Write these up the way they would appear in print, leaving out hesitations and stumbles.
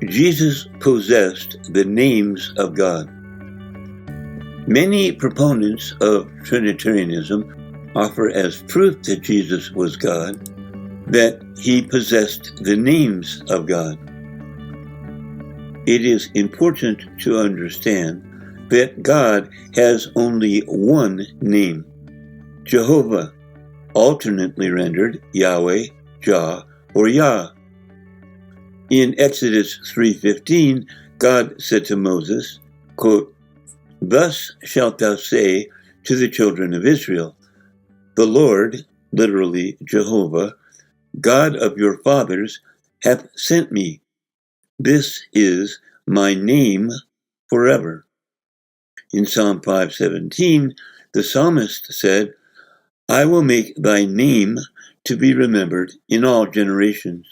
Jesus possessed the names of God. Many proponents of Trinitarianism offer as proof that Jesus was God that he possessed the names of God. It is important to understand that God has only one name, Jehovah, alternately rendered Yahweh, Jah, or Yah. In Exodus 3:15, God said to Moses, quote, "Thus shalt thou say to the children of Israel, the Lord," literally Jehovah, "God of your fathers, hath sent me. This is my name forever." In Psalm 5:17, the psalmist said, "I will make thy name to be remembered in all generations."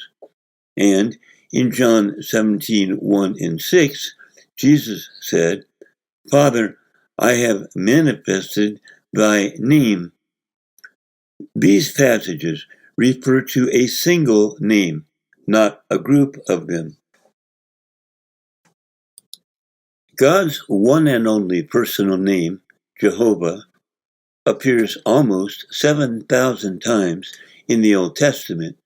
And in John 17:1 and 6, Jesus said, "Father, I have manifested thy name." These passages refer to a single name, not a group of them. God's one and only personal name, Jehovah, appears almost 7,000 times in the Old Testament,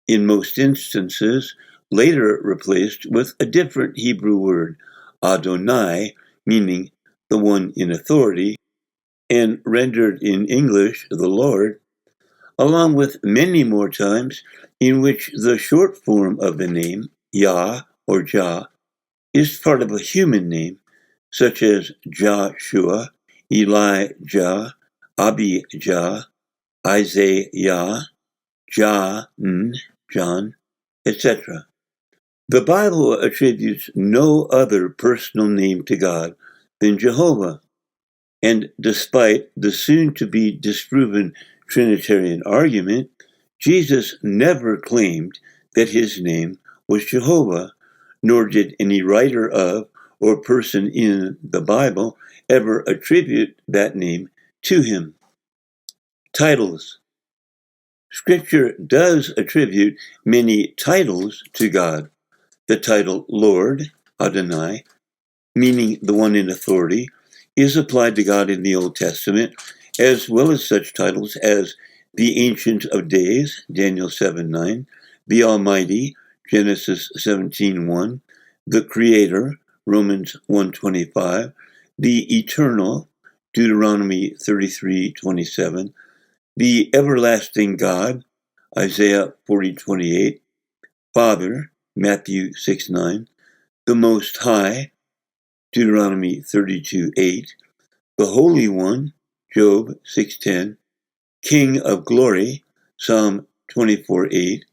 in most instances later replaced with a different Hebrew word, Adonai, meaning the one in authority, and rendered in English the Lord, along with many more times in which the short form of the name, Yah or Jah, is part of a human name, such as Joshua, Elijah, Abijah, Isaiah, John, etc. The Bible attributes no other personal name to God than Jehovah, and despite the soon-to-be disproven Trinitarian argument, Jesus never claimed that his name was Jehovah, nor did any writer of or person in the Bible ever attribute that name to him. Titles. Scripture does attribute many titles to God. The title Lord, Adonai, meaning the one in authority, is applied to God in the Old Testament, as well as such titles as the Ancient of Days, Daniel 7:9, the Almighty, Genesis 17:1, the Creator, Romans 1:25, the Eternal, Deuteronomy 33:27, the Everlasting God, Isaiah 40:28, Father, Matthew 6:9, the Most High, Deuteronomy 32:8, the Holy One, Job 6:10, King of Glory, Psalm 24:8,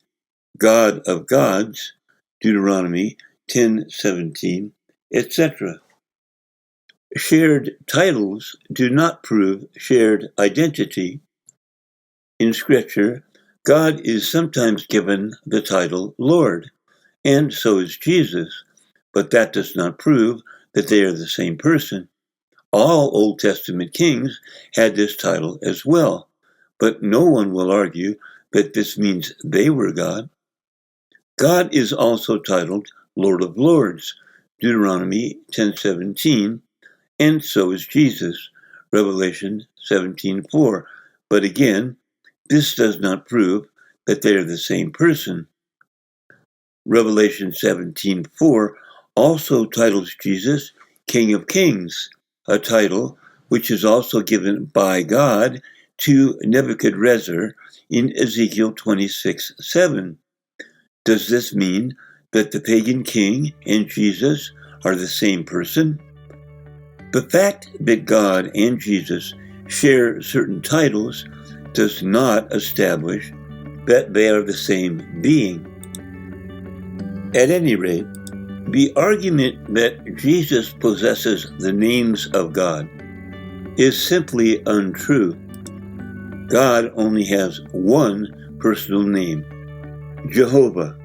God of Gods, Deuteronomy 10:17, etc. Shared titles do not prove shared identity. In Scripture, God is sometimes given the title Lord, and so is Jesus, but that does not prove that they are the same person. All Old Testament kings had this title as well, but no one will argue that this means they were God. God is also titled Lord of Lords, Deuteronomy 10:17, and so is Jesus, Revelation 17:4. But again, this does not prove that they are the same person. Revelation 17:4 also titles Jesus King of Kings, a title which is also given by God to Nebuchadnezzar in Ezekiel 26:7. Does this mean that the pagan king and Jesus are the same person? The fact that God and Jesus share certain titles does not establish that they are the same being. At any rate, the argument that Jesus possesses the names of God is simply untrue. God only has one personal name, Jehovah,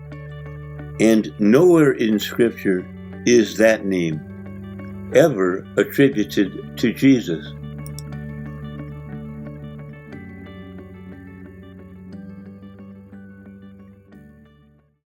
and nowhere in Scripture is that name ever attributed to Jesus.